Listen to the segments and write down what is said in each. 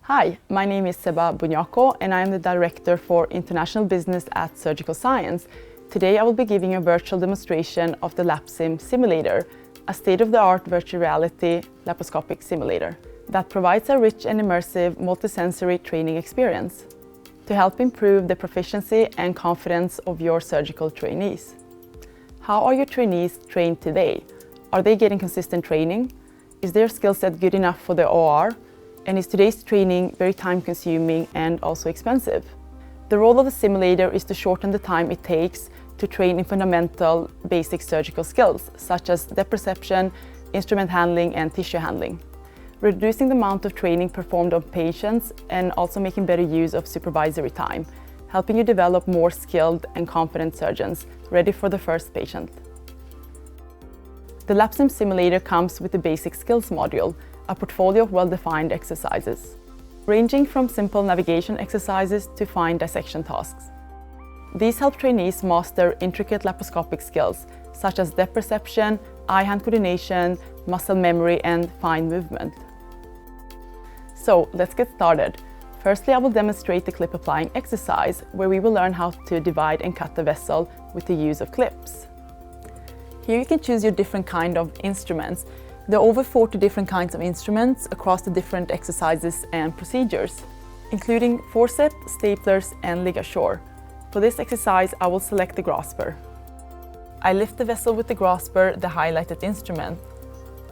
Hi, my name is Seba Bunjaku and I am the Director for International Business at Surgical Science. Today I will be giving a virtual demonstration of the LapSim Simulator, a state-of-the-art virtual reality laparoscopic simulator that provides a rich and immersive multisensory training experience to help improve the proficiency and confidence of your surgical trainees. How are your trainees trained today? Are they getting consistent training? Is their skill set good enough for the OR? And is today's training very time-consuming and also expensive? The role of the simulator is to shorten the time it takes to train in fundamental basic surgical skills, such as depth perception, instrument handling, and tissue handling, reducing the amount of training performed on patients and also making better use of supervisory time, helping you develop more skilled and confident surgeons ready for the first patient. The LapSim Simulator comes with the Basic Skills module, a portfolio of well-defined exercises, ranging from simple navigation exercises to fine dissection tasks. These help trainees master intricate laparoscopic skills, such as depth perception, eye-hand coordination, muscle memory, and fine movement. So let's get started. Firstly, I will demonstrate the clip applying exercise, where we will learn how to divide and cut the vessel with the use of clips. Here you can choose your different kind of instruments. There are over 40 different kinds of instruments across the different exercises and procedures, including forceps, staplers, and ligature. For this exercise, I will select the grasper. I lift the vessel with the grasper, the highlighted instrument.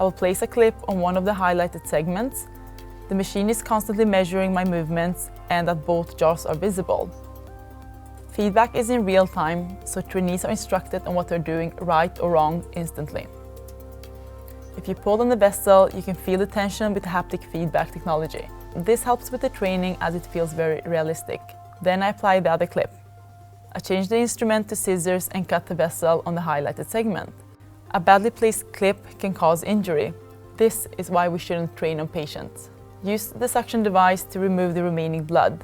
I will place a clip on one of the highlighted segments. The machine is constantly measuring my movements and that both jaws are visible. Feedback is in real time, so trainees are instructed on what they're doing right or wrong instantly. If you pull on the vessel, you can feel the tension with the haptic feedback technology. This helps with the training as it feels very realistic. Then I apply the other clip. I change the instrument to scissors and cut the vessel on the highlighted segment. A badly placed clip can cause injury. This is why we shouldn't train on patients. Use the suction device to remove the remaining blood.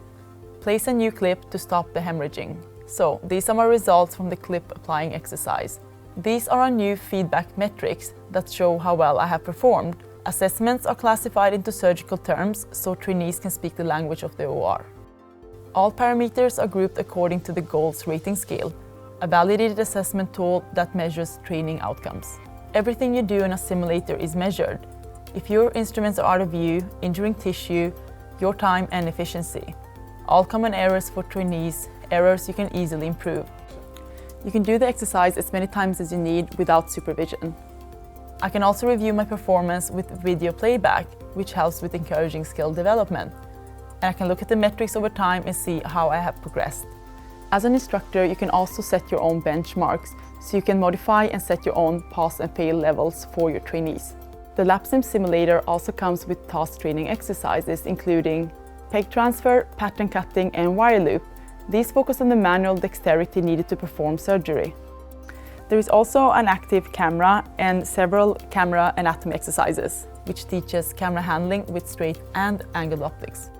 Place a new clip to stop the hemorrhaging. So, these are my results from the clip applying exercise. These are our new feedback metrics that show how well I have performed. Assessments are classified into surgical terms, so trainees can speak the language of the OR. All parameters are grouped according to the GOLS rating scale, a validated assessment tool that measures training outcomes. Everything you do in a simulator is measured. If your instruments are out of view, injuring tissue, your time and efficiency. All common errors for trainees, errors you can easily improve. You can do the exercise as many times as you need without supervision. I can also review my performance with video playback, which helps with encouraging skill development. And I can look at the metrics over time and see how I have progressed. As an instructor, you can also set your own benchmarks, so you can modify and set your own pass and fail levels for your trainees. The LapSim Simulator also comes with task training exercises, including peg transfer, pattern cutting, and wire loop. These focus on the manual dexterity needed to perform surgery. There is also an active camera and several camera anatomy exercises, which teaches camera handling with straight and angled optics.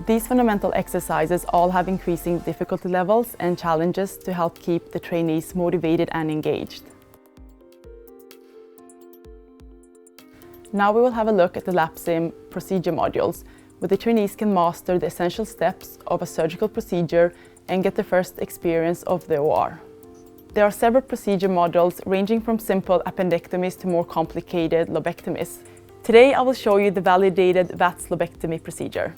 These fundamental exercises all have increasing difficulty levels and challenges to help keep the trainees motivated and engaged. Now we will have a look at the LapSim procedure modules, where the trainees can master the essential steps of a surgical procedure and get the first experience of the OR. There are several procedure modules ranging from simple appendectomies to more complicated lobectomies. Today I will show you the validated VATS lobectomy procedure.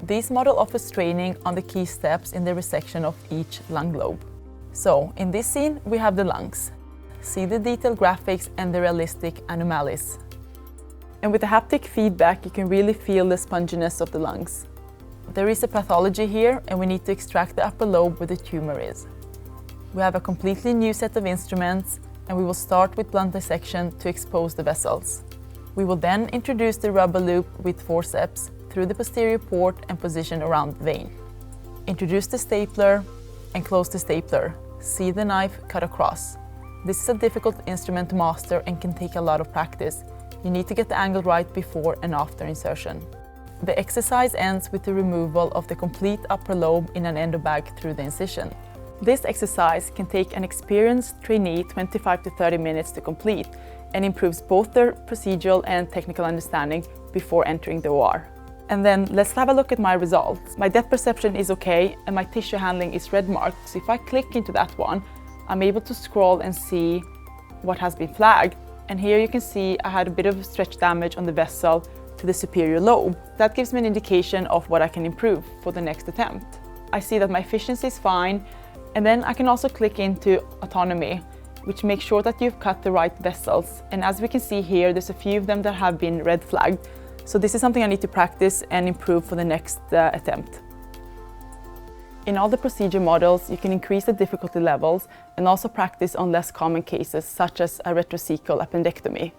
This model offers training on the key steps in the resection of each lung lobe. So, in this scene we have the lungs. See the detailed graphics and the realistic anomalies. And with the haptic feedback, you can really feel the sponginess of the lungs. There is a pathology here, and we need to extract the upper lobe where the tumor is. We have a completely new set of instruments, and we will start with blunt dissection to expose the vessels. We will then introduce the rubber loop with forceps through the posterior port and position around the vein. Introduce the stapler and close the stapler. See the knife cut across. This is a difficult instrument to master and can take a lot of practice. You need to get the angle right before and after insertion. The exercise ends with the removal of the complete upper lobe in an endobag through the incision. This exercise can take an experienced trainee 25 to 30 minutes to complete and improves both their procedural and technical understanding before entering the OR. And then let's have a look at my results. My depth perception is okay and my tissue handling is red marked. So if I click into that one, I'm able to scroll and see what has been flagged. And here you can see I had a bit of stretch damage on the vessel to the superior lobe. That gives me an indication of what I can improve for the next attempt. I see that my efficiency is fine, and then I can also click into autonomy, which makes sure that you've cut the right vessels. And as we can see here, there's a few of them that have been red flagged. So this is something I need to practice and improve for the next attempt. In all the procedure models, you can increase the difficulty levels and also practice on less common cases, such as a retrocecal appendectomy.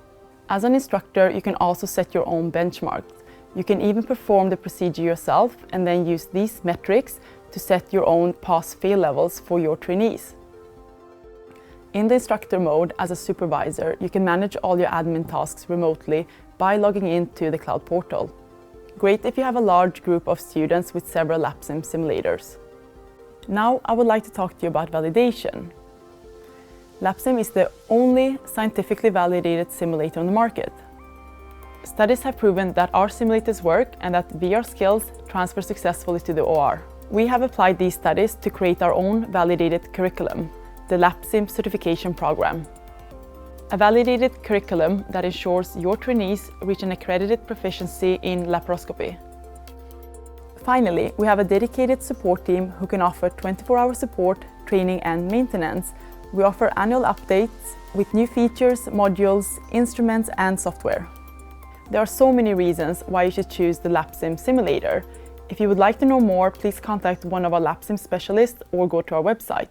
As an instructor, you can also set your own benchmarks. You can even perform the procedure yourself and then use these metrics to set your own pass-fail levels for your trainees. In the instructor mode, as a supervisor, you can manage all your admin tasks remotely by logging into the cloud portal. Great if you have a large group of students with several LapSim simulators. Now I would like to talk to you about validation. LapSim is the only scientifically validated simulator on the market. Studies have proven that our simulators work and that VR skills transfer successfully to the OR. We have applied these studies to create our own validated curriculum, the LapSim certification program. A validated curriculum that ensures your trainees reach an accredited proficiency in laparoscopy. Finally, we have a dedicated support team who can offer 24-hour support, training and maintenance. We offer annual updates with new features, modules, instruments and software. There are so many reasons why you should choose the LapSim Simulator. If you would like to know more, please contact one of our LapSim specialists or go to our website.